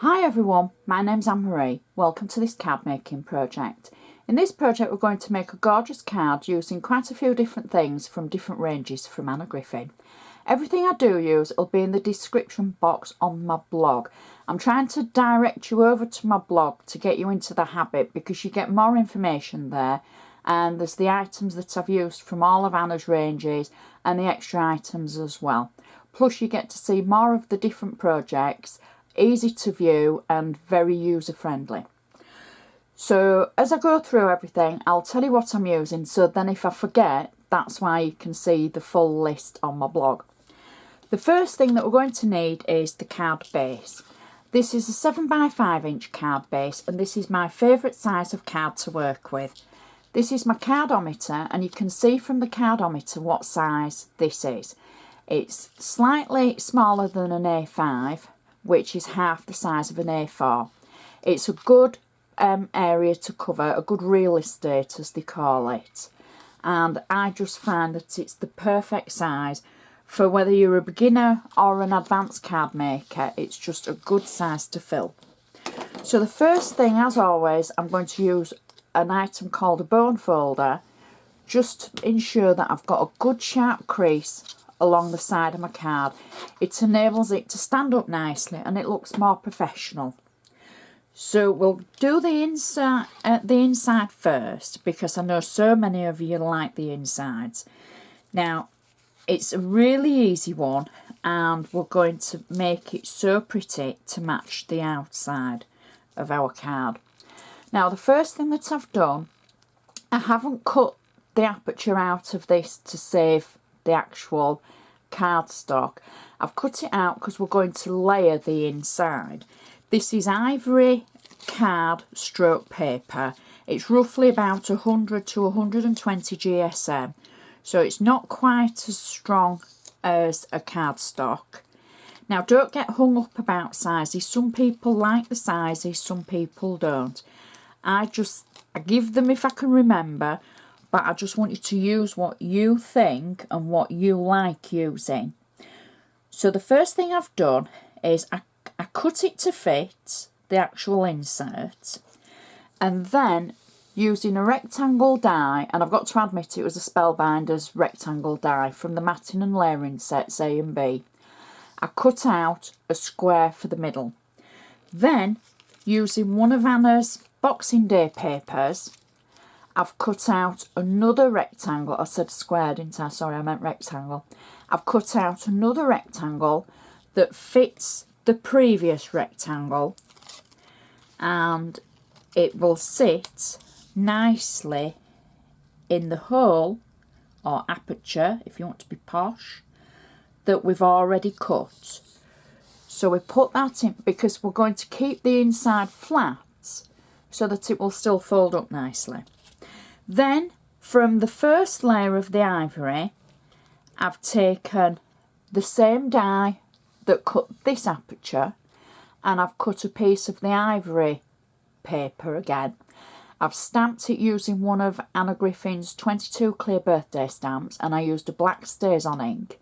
Hi everyone, my name's Anne-Marie. Welcome to this card making project. In this project we're going to make a gorgeous card using quite a few different things from different ranges from Anna Griffin. Everything I do use will be in the description box on my blog. I'm trying to direct you over to my blog to get you into the habit because you get more information there, and there's the items that I've used from all of Anna's ranges and the extra items as well. Plus you get to see more of the different projects, easy to view and very user friendly. So as I go through everything, I'll tell you what I'm using, so then if I forget, that's why you can see the full list on my blog. The first thing that we're going to need is the card base. This is a 7x5" card base, and this is my favourite size of card to work with. This is my cardometer, and you can see from the cardometer what size this is. It's slightly smaller than an A5, which is half the size of an A4. It's a good area to cover, a good real estate as they call it, and I just find that it's the perfect size for whether you're a beginner or an advanced card maker. It's just a good size to fill. So the first thing, as always, I'm going to use an item called a bone folder just to ensure that I've got a good sharp crease along the side of my card. It enables it to stand up nicely and it looks more professional. So we'll do the inside first, because I know so many of you like the insides. Now it's a really easy one, and we're going to make it so pretty to match the outside of our card. Now the first thing that I've done, I haven't cut the aperture out of this to save the actual cardstock. I've cut it out because we're going to layer the inside. This is ivory card stroke paper. It's roughly about 100 to 120 GSM, so it's not quite as strong as a cardstock. Now don't get hung up about sizes. Some people like the sizes, some people don't. I give them if I can remember, but I just want you to use what you think and what you like using. So the first thing I've done is I cut it to fit the actual insert, and then using a rectangle die, and I've got to admit it was a Spellbinders rectangle die from the matting and layering sets A and B, I cut out a square for the middle. Then using one of Anna's Boxing Day papers, I've cut out another rectangle. I said square, didn't I? Sorry, I meant rectangle. I've cut out another rectangle that fits the previous rectangle, and it will sit nicely in the hole, or aperture if you want to be posh, that we've already cut. So we put that in because we're going to keep the inside flat so that it will still fold up nicely. Then from the first layer of the ivory, I've taken the same die that cut this aperture, and I've cut a piece of the ivory paper again. I've stamped it using one of Anna Griffin's 22 clear birthday stamps, and I used a black StazOn ink,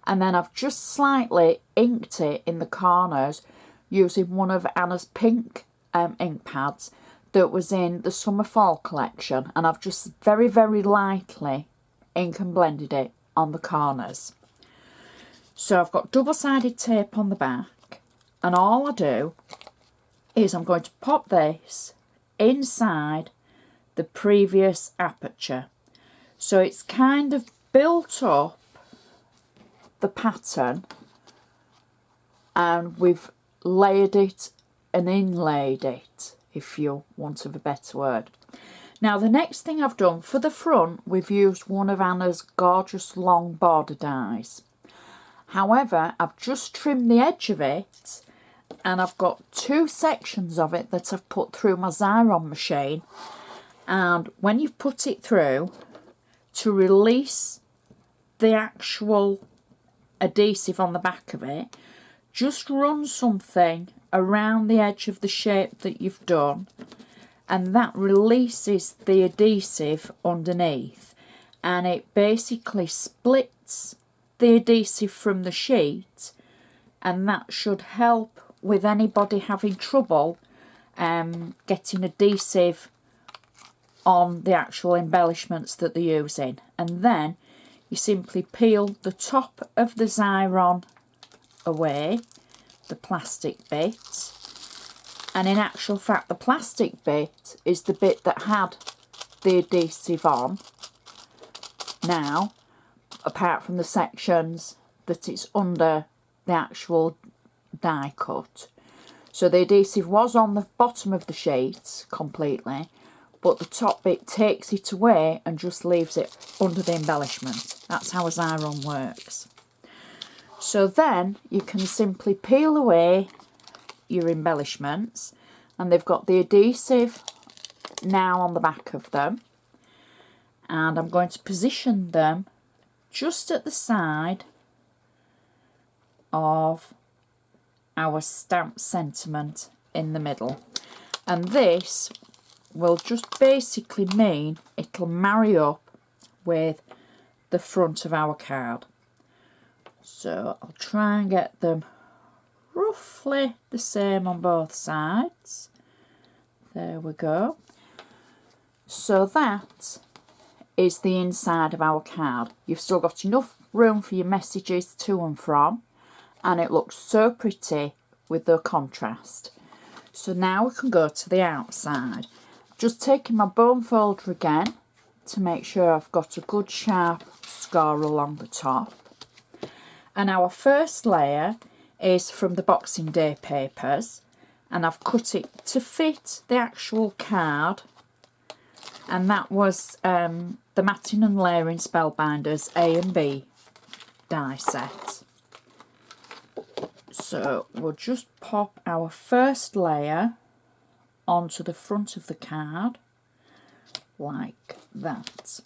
and then I've just slightly inked it in the corners using one of Anna's pink ink pads that was in the summer fall collection, and I've just very lightly ink and blended it on the corners. So I've got double-sided tape on the back, and all I do is I'm going to pop this inside the previous aperture, so it's kind of built up the pattern, and we've layered it and inlaid it, if you want of a better word. Now the next thing I've done for the front, we've used one of Anna's gorgeous long border dies. However, I've just trimmed the edge of it, and I've got two sections of it that I've put through my Xyron machine, and when you've put it through, to release the actual adhesive on the back of it, just run something around the edge of the shape that you've done, and that releases the adhesive underneath, and it basically splits the adhesive from the sheet, and that should help with anybody having trouble getting adhesive on the actual embellishments that they're using. And then you simply peel the top of the Xyron away, the plastic bit. And in actual fact, the plastic bit is the bit that had the adhesive on. Now, apart from the sections that it's under the actual die cut. So the adhesive was on the bottom of the sheet completely, but the top bit takes it away and just leaves it under the embellishment. That's how a Xyron works. So then you can simply peel away your embellishments, and they've got the adhesive now on the back of them, and I'm going to position them just at the side of our stamp sentiment in the middle, and this will just basically mean it'll marry up with the front of our card. So I'll try and get them roughly the same on both sides. There we go. So that is the inside of our card. You've still got enough room for your messages to and from, and it looks so pretty with the contrast. So now we can go to the outside. Just taking my bone folder again to make sure I've got a good sharp score along the top. And our first layer is from the Boxing Day papers, and I've cut it to fit the actual card, and that was the Matting and Layering Spellbinders A and B die set. So we'll just pop our first layer onto the front of the card like that.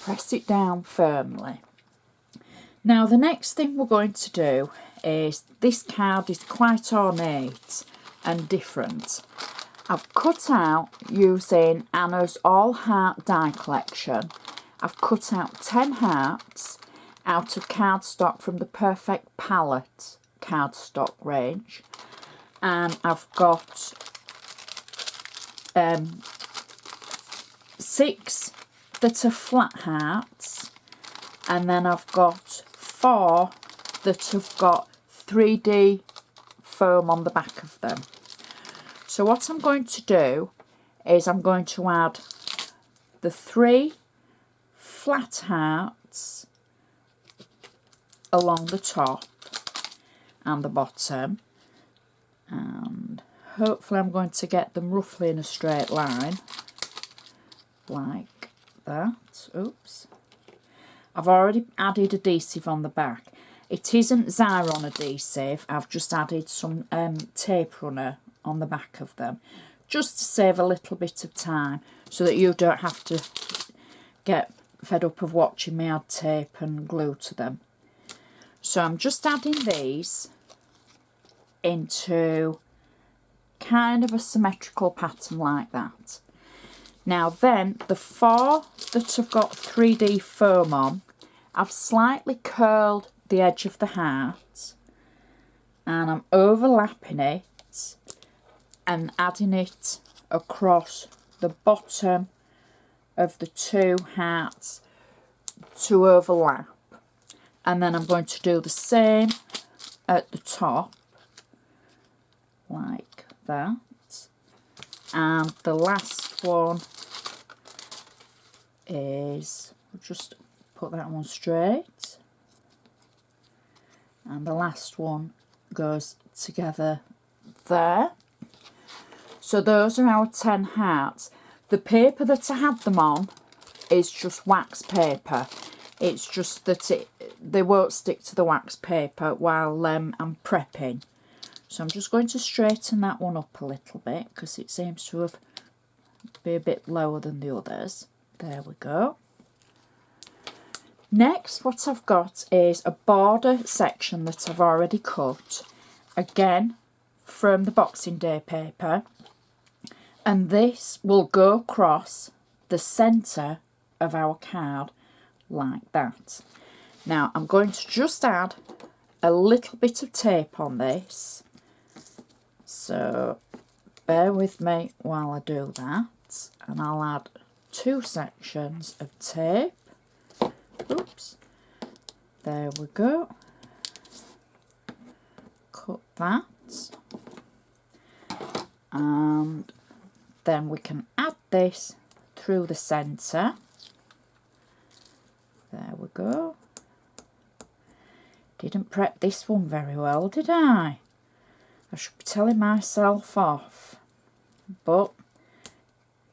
Press it down firmly. Now the next thing we're going to do is, this card is quite ornate and different. I've cut out, using Anna's All Heart die collection, I've cut out 10 hearts out of cardstock from the Perfect Palette cardstock range, and I've got 6 that are flat hearts, and then I've got 4 that have got 3D foam on the back of them. So what I'm going to do is I'm going to add the 3 flat hearts along the top and the bottom, and hopefully I'm going to get them roughly in a straight line like that. Oops. I've already added adhesive on the back. It isn't Xyron adhesive, I've just added some tape runner on the back of them, just to save a little bit of time, so that you don't have to get fed up of watching me add tape and glue to them. So I'm just adding these into kind of a symmetrical pattern like that. Now then, the 4 that have got 3D foam on, I've slightly curled the edge of the heart, and I'm overlapping it and adding it across the bottom of the 2 hearts to overlap. And then I'm going to do the same at the top like that, and the last one is, I'll just put that one straight, and the last one goes together there. So those are our 10 hearts. The paper that I had them on is just wax paper. It's just that they won't stick to the wax paper while I'm prepping. So I'm just going to straighten that one up a little bit, because it seems to have be a bit lower than the others. There we go. Next, what I've got is a border section that I've already cut, again from the Boxing Day paper, and this will go across the centre of our card like that. Now I'm going to just add a little bit of tape on this So bear with me while I do that, and I'll add 2 sections of tape. Oops, there we go. Cut that, and then we can add this through the centre. There we go. Didn't prep this one very well, did I? I should be telling myself off. But,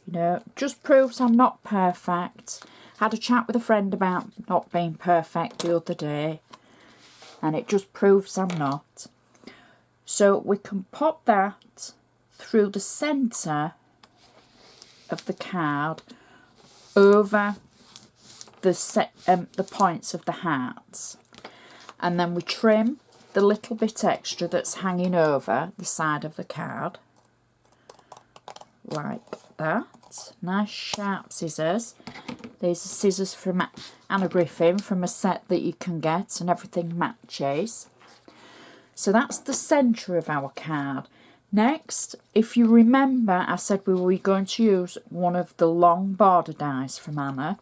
you know, just proves I'm not perfect. Had a chat with a friend about not being perfect the other day, and it just proves I'm not. So we can pop that through the centre of the card over the points of the hearts, and then we trim the little bit extra that's hanging over the side of the card like that. Nice sharp scissors. These are scissors from Anna Griffin, from a set that you can get, and everything matches. So that's the centre of our card. Next, if you remember, I said we were going to use one of the long border dies from Anna.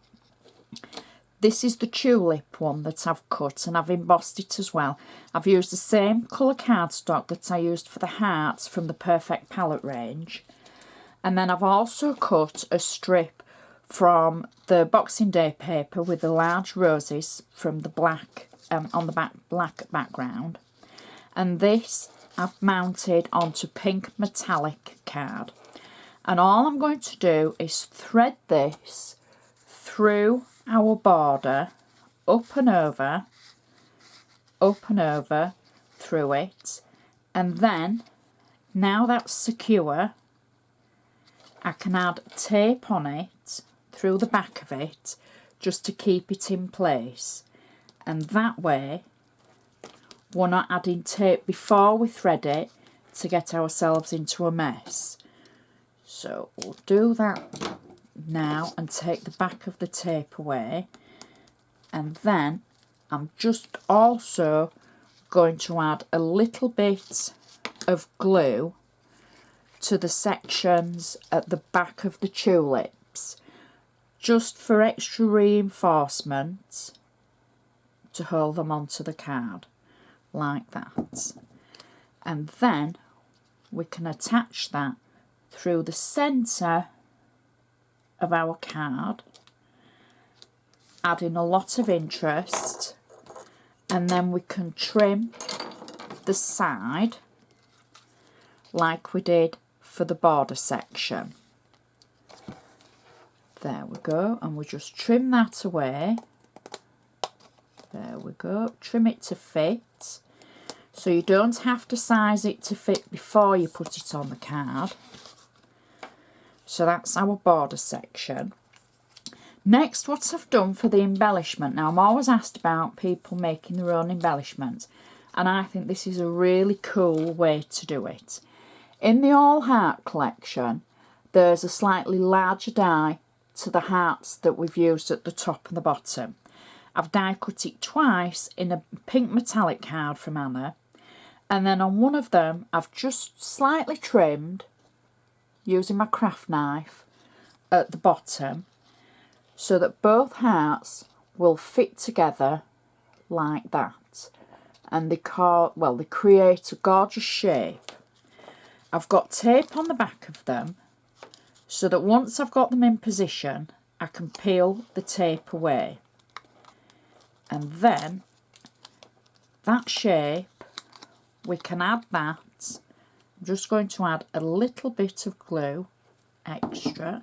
This is the tulip one that I've cut, and I've embossed it as well. I've used the same colour cardstock that I used for the hearts from the Perfect palette range. And then I've also cut a strip from the Boxing Day paper with the large roses from the black, on the black background. And this I've mounted onto pink metallic card. And all I'm going to do is thread this through our border, up and over through it, and then, now that's secure, I can add tape on it through the back of it just to keep it in place, and that way we're not adding tape before we thread it to get ourselves into a mess. So we'll do that now and take the back of the tape away, and then I'm just also going to add a little bit of glue to the sections at the back of the tulips, just for extra reinforcement to hold them onto the card like that. And then we can attach that through the centre of our card, adding a lot of interest, and then we can trim the side like we did for the border section. There we go, and we just trim that away. There we go, trim it to fit, so you don't have to size it to fit before you put it on the card. So that's our border section. Next, what I've done for the embellishment. Now, I'm always asked about people making their own embellishments, and I think this is a really cool way to do it. In the All Heart collection, there's a slightly larger die to the hearts that we've used at the top and the bottom. I've die cut it twice in a pink metallic card from Anna, and then on one of them I've just slightly trimmed using my craft knife at the bottom so that both hearts will fit together like that, and they create a gorgeous shape. I've got tape on the back of them so that once I've got them in position I can peel the tape away, and then that shape we can add that. I'm just going to add a little bit of glue extra.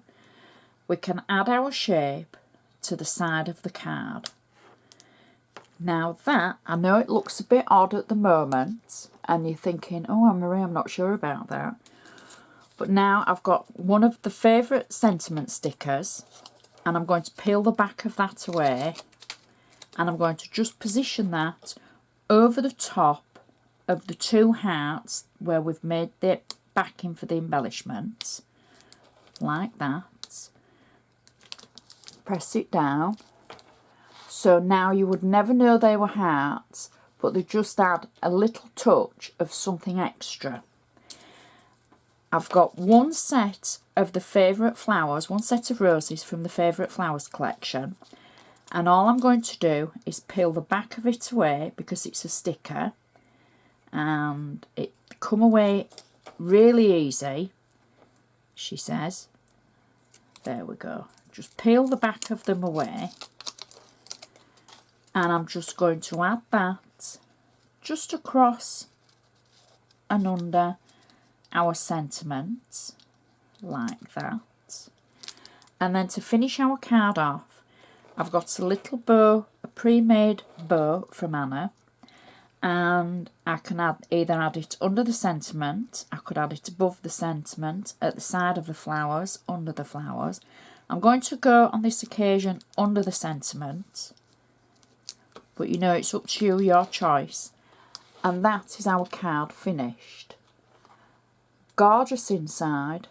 We can add our shape to the side of the card. Now that, I know it looks a bit odd at the moment, and you're thinking, oh, Anne-Marie, I'm not sure about that. But now I've got one of the favourite sentiment stickers, and I'm going to peel the back of that away, and I'm going to just position that over the top of the 2 hearts where we've made the backing for the embellishments, like that. Press it down. So now you would never know they were hearts, but they just add a little touch of something extra. I've got one set of the favourite flowers, one set of roses from the favourite flowers collection, and all I'm going to do is peel the back of it away because it's a sticker, and it come away really easy, she says. There we go. Just peel the back of them away, and I'm just going to add that just across and under our sentiments like that. And then to finish our card off, I've got a little bow, a pre-made bow from Anna, and I can either add it under the sentiment, I could add it above the sentiment, at the side of the flowers, under the flowers. I'm going to go on this occasion under the sentiment, but you know, it's up to you, your choice. And that is our card finished. Gorgeous inside,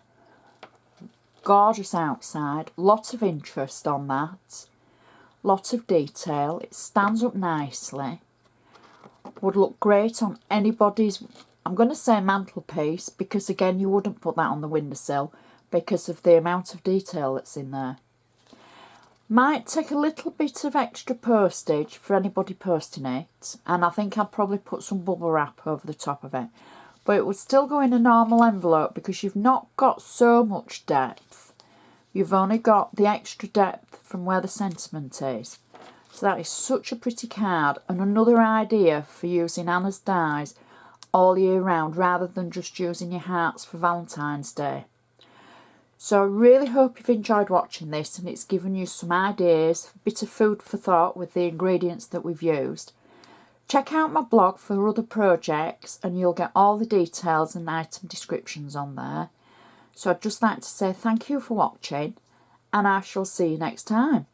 gorgeous outside, lots of interest on that, lots of detail. It stands up nicely, would look great on anybody's, I'm going to say mantelpiece, because again you wouldn't put that on the windowsill because of the amount of detail that's in there. Might take a little bit of extra postage for anybody posting it, and I think I'll probably put some bubble wrap over the top of it. But it would still go in a normal envelope because you've not got so much depth. You've only got the extra depth from where the sentiment is. So that is such a pretty card, and another idea for using Anna's dies all year round rather than just using your hearts for Valentine's Day. So I really hope you've enjoyed watching this and it's given you some ideas, a bit of food for thought with the ingredients that we've used. Check out my blog for other projects and you'll get all the details and item descriptions on there. So I'd just like to say thank you for watching, and I shall see you next time.